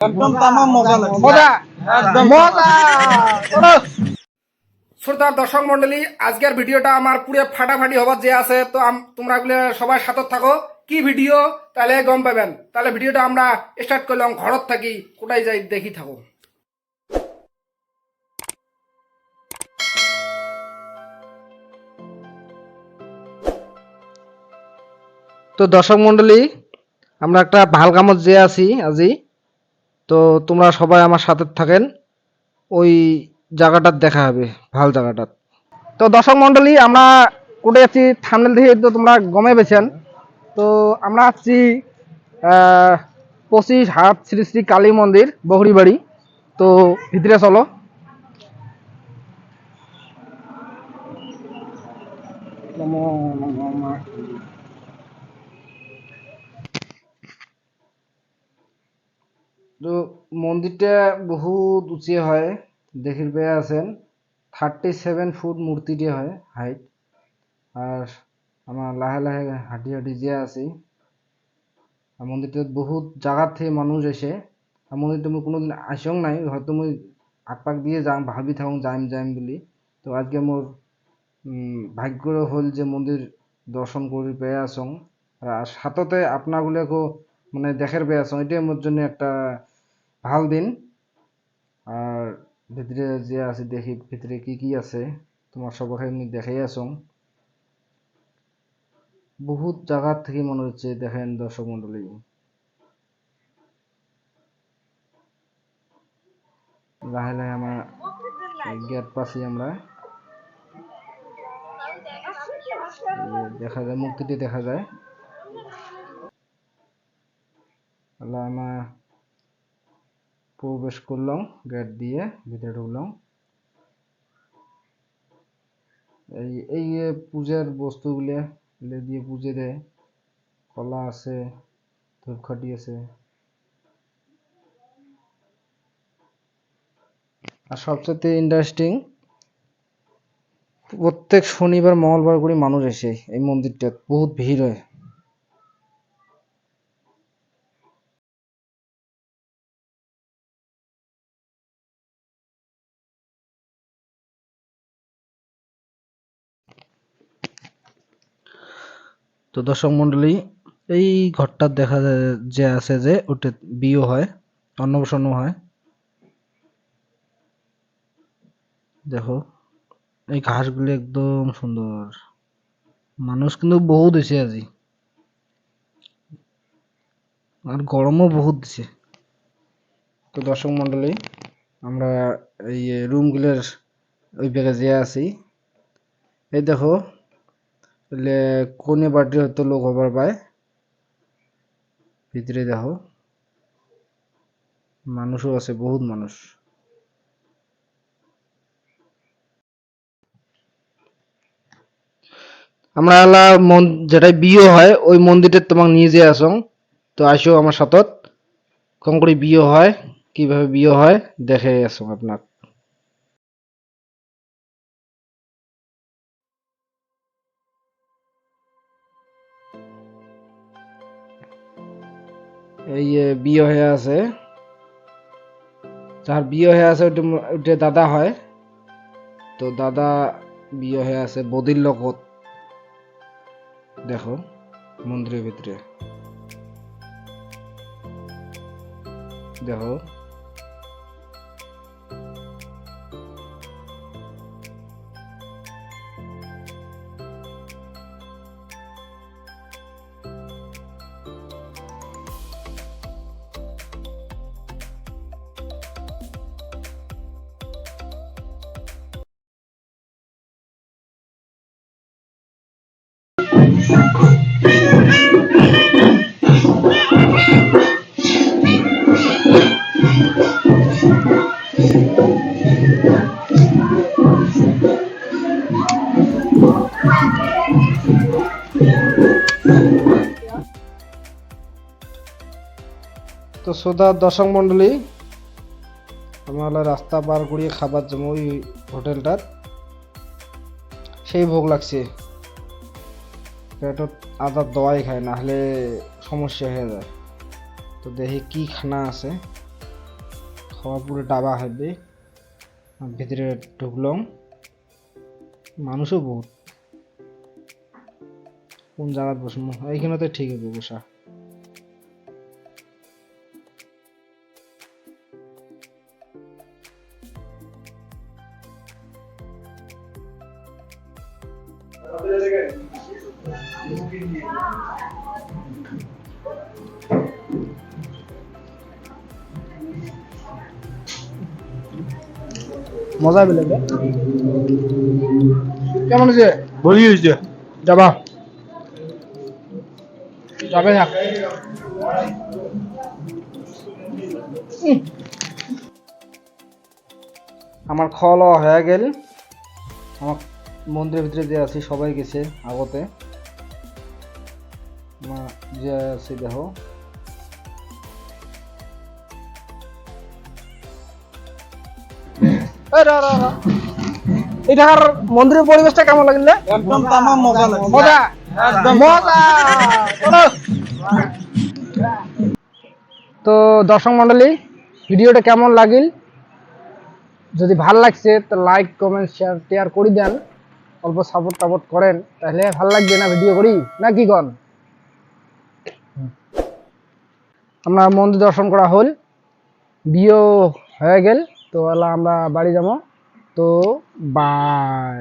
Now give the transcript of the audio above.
একদম তামাম মজা লাগছে মজা একদম মজা শ্রোতার দর্শক মন্ডলী, আজকের ভিডিওটা আমার পুরো ফাটাফাটি হবার যে আছে, তো তোমরা গুলো সবাই সাথে থাকো। কি ভিডিও তাহলে গম পাবেন। তাহলে ভিডিওটা আমরা স্টার্ট করলাম। ঘরত থাকি কোথায় যাই দেখি থাকো। তো দর্শক মন্ডলী, আমরা একটা ভাল কামত যে আছি আজি। তো তোমরা সবাই আমার সাথে থাকেন, ওই জায়গাটার দেখা হবে, ভাল জায়গাটার। তো দর্শক মন্ডলী, আমরা কোটে আছি থাম্বনেল দেখে তো তোমরা গমে পেয়েছেন। তো আমরা আছি 25 হাট শ্রী শ্রী কালী মন্দির বহরিবাড়ি। তো ভিতরে চলো। তো মন্দিরটা বহুত উঁচু হয়, দেখির পেয়ে আছেন 37 ফুট মূর্তিটি হয় হাইট। আর আমার লাহে লাহে হাঁটি হাঁটি যে আছি, আর মন্দিরটা বহুত জায়গার থেকে মানুষ এসে। আর মন্দিরটা মই কোনোদিন আসং নাই, হয়তো মই আকপাক দিয়ে যাম ভাবি থাকুং যাইম যাইম বুলি। তো আজকে মোর ভাগ্য হল যে মন্দির দর্শন করে পেয়ে আসং। আর সাথতে আপনাগুলোকেও মানে দেখার পেয়ে আসং, এটাই মোর জন্য একটা ভাল দিন। আর ভিতরে যে আছে দেখি ভিতরে কি কি আছে, তোমার সবাই আমি দেখাই আসং। বহুত জায়গা থেকে মনে হচ্ছে, দেখেন দর্শক মন্ডলী, লাহে লাহে আমরা গেট পাচ্ছি। আমরা দেখা যায় মূর্তিটি দেখা যায়। আমরা প্রবেশ করলাম গেট দিয়ে, ভিতরে ঢুকলাম। এই পূজার বস্তুগুলো দিয়ে পুজো দেয়। কলা আছে, ধূপকাঠি আছে। আর সবচেয়ে ইন্টারেস্টিং, প্রত্যেক শনিবার মঙ্গলবার করে মানুষ এসে এই মন্দিরটা বহুত ভিড় হয়। তো দর্শক মন্ডলী, এই ঘরটা দেখা যায় যে আছে যে ওটা বিয়ে হয়, অন্নপ্রাশন হয়। দেখো এই ঘাসগুলো একদম সুন্দর, মানুষ কিন্তু বহুত এসে আজি। আর গরমও বহুত দিছে। তো দর্শক মন্ডলী, আমরা এই রুমগুলোর ওই ব্যাগে যে আছি। এই দেখো কোনে বাড়ির হয়তো লোক হবার পায়। ভিতরে দেখো মানুষও আছে, বহুত মানুষ। আমরা যেটাই বিয়ে হয় ওই মন্দিরে তোমাক নিয়ে যে আসং। তো আসো আমার সাথত, কম করে বিয়ে হয়, কিভাবে বিয়ে হয় দেখে আসং আপনার। এই বিয়ে হয়ে আছে, যার বিয়ে হয়ে আছে ওটা দাদা হয়। তো দাদা বিয়ে হয়ে আছে বদির লগত। দেখো মন্দিরের ভিতরে দেখো। তো শ্রোতা দর্শক মন্ডলী, আমরা রাস্তা পার করিয়ে খাবার জন্য ওই হোটেলটার সেই ভোগ লাগছে। পেটত আদার দওয়াই খায়, না হলে সমস্যা হয়ে যায়। তো দেখি কি খানা আছে। খাওয়ার পুরো ডাবা হবে ভিতরে ঢুকলাম মানুষও বহুত কোন জায়গায় বসবো এইখানে তো ঠিক হবে বসা মজা পেলে কেমন হয়েছে বলি হয়েছে যাবা যাবে না আমার খাওয়া দাওয়া হয়ে গেল আমার মন্দিরের ভিতরে যে আছি সবাই গেছে আগতে যে আছে দেখো এটার মন্দিরের পরিবেশটা কেমন লাগলে একদম তামাম মজা লাগছে মজা একদম মজা চলো। তো দর্শক মন্ডলী ভিডিওটা কেমন লাগিল যদি ভাল লাগছে তো লাইক কমেন্ট শেয়ার করে দেন অল্প সাপোর্ট করেন তাহলে ভাল লাগবে না ভিডিও করি না কি কন আমরা মন্দির দর্শন করা হল বিয়ে হয়ে গেল তো আমরা বাড়ি যাব তো বাই